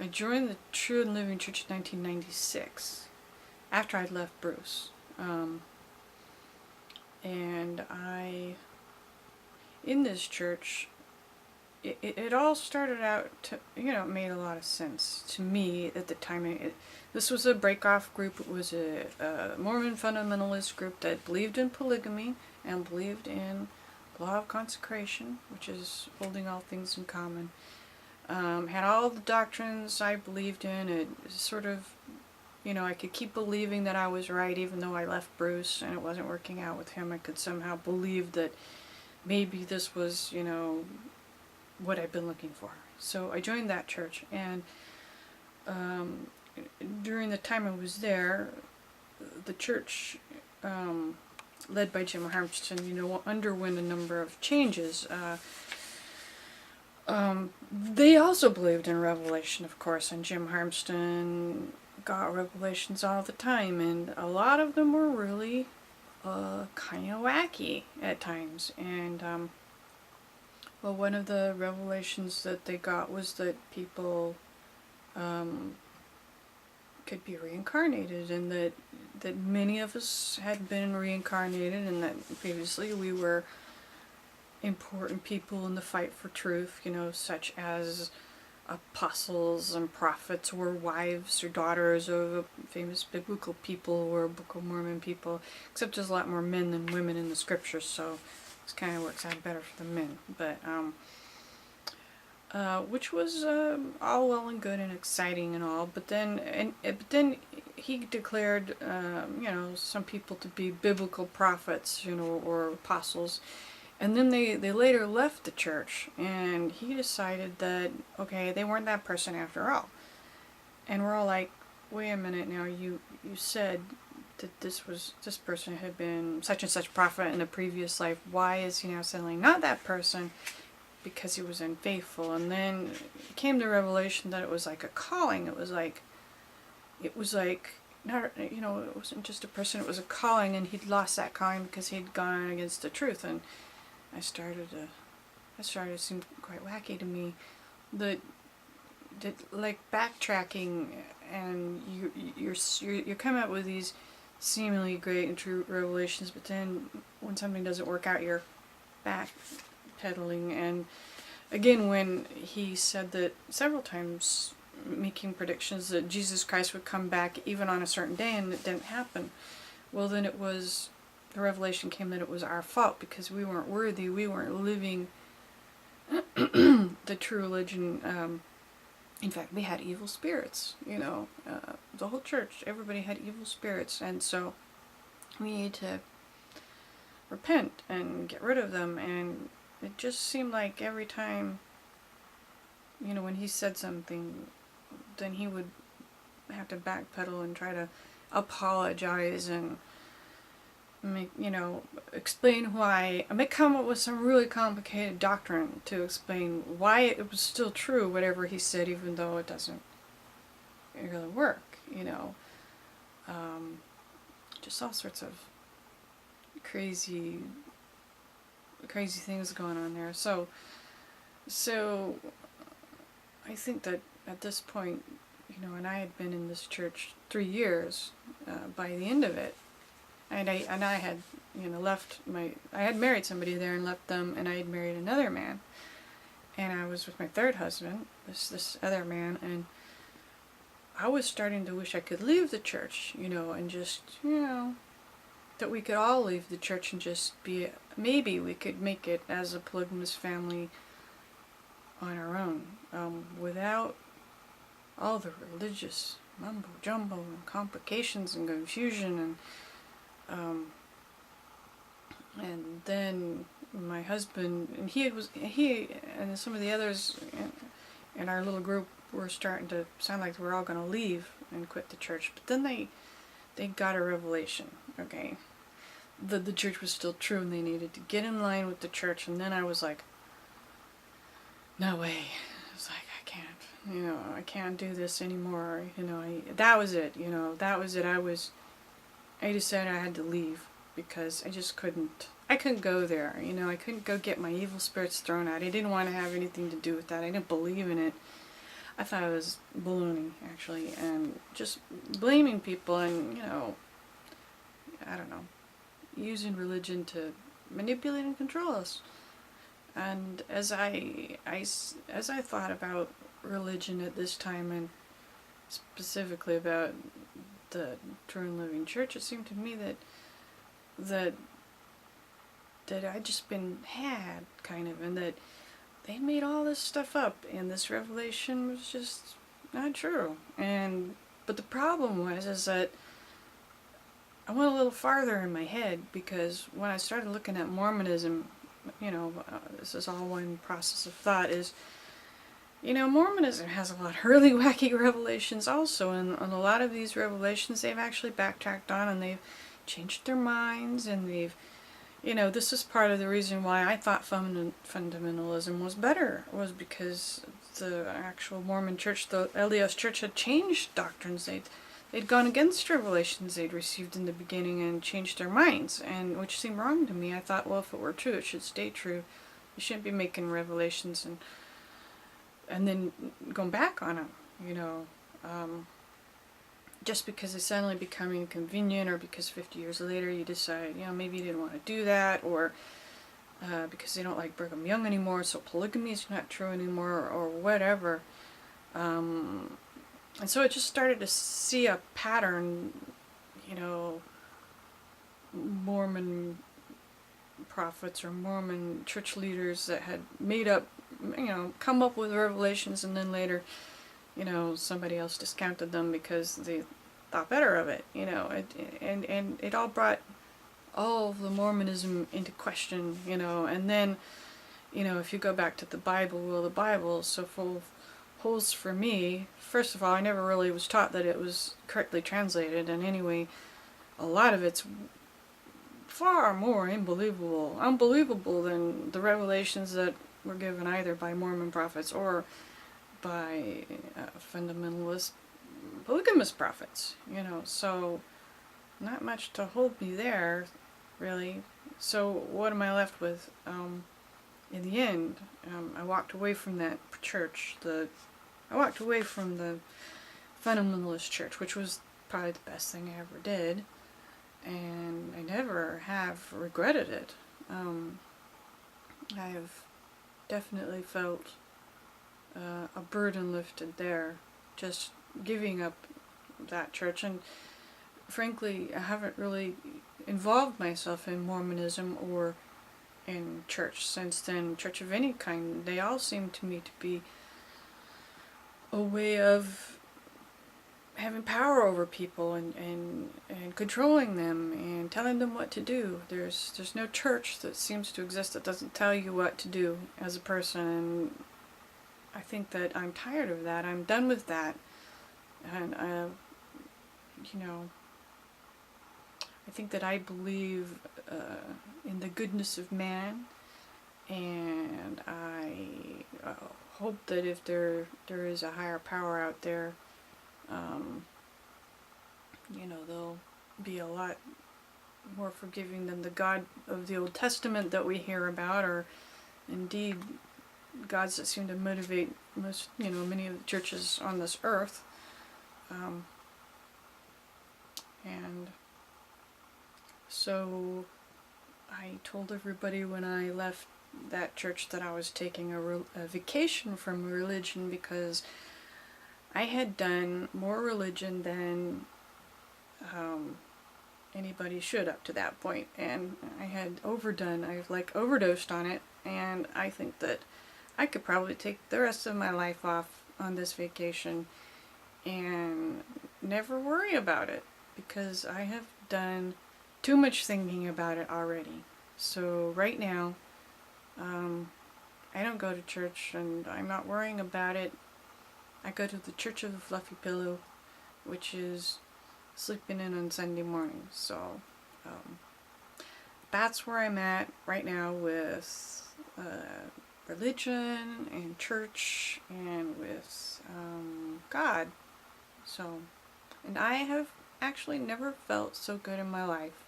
I joined the True and Living Church in 1996, after I'd left Bruce. And in this church, it all started out to, it made a lot of sense to me at the time. This was a break-off group. It was a Mormon fundamentalist group that believed in polygamy and believed in law of consecration, which is holding all things in common. Had all the doctrines I believed in. It sort of, I could keep believing that I was right even though I left Bruce and it wasn't working out with him. I could somehow believe that maybe this was, what I've been looking for. So I joined that church, and during the time I was there, the church, led by Jim Harmston, underwent a number of changes. They also believed in revelation, of course, and Jim Harmston got revelations all the time, and a lot of them were really kind of wacky at times. And well, one of the revelations that they got was that people could be reincarnated, and that many of us had been reincarnated, and that previously we were important people in the fight for truth, such as apostles and prophets, or wives or daughters of famous biblical people or Book of Mormon people, except there's a lot more men than women in the scriptures, so this kind of works out better for the men. But which was all well and good and exciting and all, but then he declared some people to be biblical prophets, or apostles. And then they later left the church, and he decided that, okay, they weren't that person after all. And we're all like, wait a minute now, you said that this person had been such and such prophet in a previous life. Why is he now suddenly not that person? Because he was unfaithful. And then it came the revelation that it was like a calling. It was like not, it wasn't just a person, it was a calling, and he'd lost that calling because he'd gone against the truth. And that started to seem quite wacky to me. That like backtracking, and you're coming up with these seemingly great and true revelations, but then when something doesn't work out, you're backpedaling. And again, when he said that several times, making predictions that Jesus Christ would come back even on a certain day, and it didn't happen, well, then the revelation came that it was our fault because we weren't worthy, we weren't living the true religion. In fact, we had evil spirits, the whole church, everybody had evil spirits, and so we need to repent and get rid of them. And it just seemed like every time, when he said something, then he would have to backpedal and try to apologize and make, explain why. I may come up with some really complicated doctrine to explain why it was still true, whatever he said, even though it doesn't really work, just all sorts of crazy things going on there. So I think that at this point, and I had been in this church 3 years by the end of it. And I had, I had married somebody there and left them, and I had married another man. And I was with my third husband, this other man, and I was starting to wish I could leave the church, and just, that we could all leave the church and just maybe we could make it as a polygamous family on our own, without all the religious mumbo jumbo and complications and confusion. And then my husband, and he and some of the others in our little group were starting to sound like we're all going to leave and quit the church. But then they got a revelation, okay, that the church was still true and they needed to get in line with the church. And then I was like, no way. I was like, I can't do this anymore. That was it. I decided I had to leave because I just couldn't. I couldn't go there. I couldn't go get my evil spirits thrown out. I didn't want to have anything to do with that. I didn't believe in it. I thought it was baloney, actually, and just blaming people and, I don't know, using religion to manipulate and control us. And as I thought about religion at this time, and specifically about the True and Living Church, it seemed to me that I'd just been had, kind of, and that they made all this stuff up, and this revelation was just not true. But the problem is that I went a little farther in my head, because when I started looking at Mormonism, this is all one process of thought, is, Mormonism has a lot of really wacky revelations also, and a lot of these revelations they've actually backtracked on, and they've changed their minds, and they've, this is part of the reason why I thought fundamentalism was better, was because the actual Mormon church, the LDS church, had changed doctrines. They'd gone against revelations they'd received in the beginning and changed their minds, and which seemed wrong to me. I thought, well, if it were true, it should stay true. You shouldn't be making revelations and then going back on them, just because it's suddenly becoming convenient, or because 50 years later you decide, maybe you didn't want to do that, or because they don't like Brigham Young anymore, so polygamy is not true anymore, or whatever. And so I just started to see a pattern, Mormon prophets or Mormon church leaders that had made up, come up with revelations, and then later, somebody else discounted them because they thought better of it, and it all brought all of the Mormonism into question, and then, if you go back to the Bible, well, the Bible is so full of holes for me. First of all, I never really was taught that it was correctly translated, and anyway, a lot of it's far more unbelievable than the revelations that were given either by Mormon prophets or by fundamentalist polygamist prophets, so not much to hold me there, really. So what am I left with? In the end, I walked away from that church. I walked away from the fundamentalist church, which was probably the best thing I ever did, and I never have regretted it. I have definitely felt a burden lifted there, just giving up that church, and frankly, I haven't really involved myself in Mormonism or in church since then. Church of any kind, they all seem to me to be a way of having power over people and controlling them and telling them what to do. There's no church that seems to exist that doesn't tell you what to do as a person, and I think that I'm tired of that. I'm done with that. And I think that I believe in the goodness of man, and I hope that if there is a higher power out there, they'll be a lot more forgiving than the God of the Old Testament that we hear about, or indeed gods that seem to motivate most, many of the churches on this earth. And so I told everybody when I left that church that I was taking a vacation from religion, because I had done more religion than anybody should up to that point, and I had overdosed on it, and I think that I could probably take the rest of my life off on this vacation and never worry about it, because I have done too much thinking about it already. So right now, I don't go to church, and I'm not worrying about it. I go to the Church of the Fluffy Pillow, which is sleeping in on Sunday mornings. So that's where I'm at right now with religion and church and with God. So, and I have actually never felt so good in my life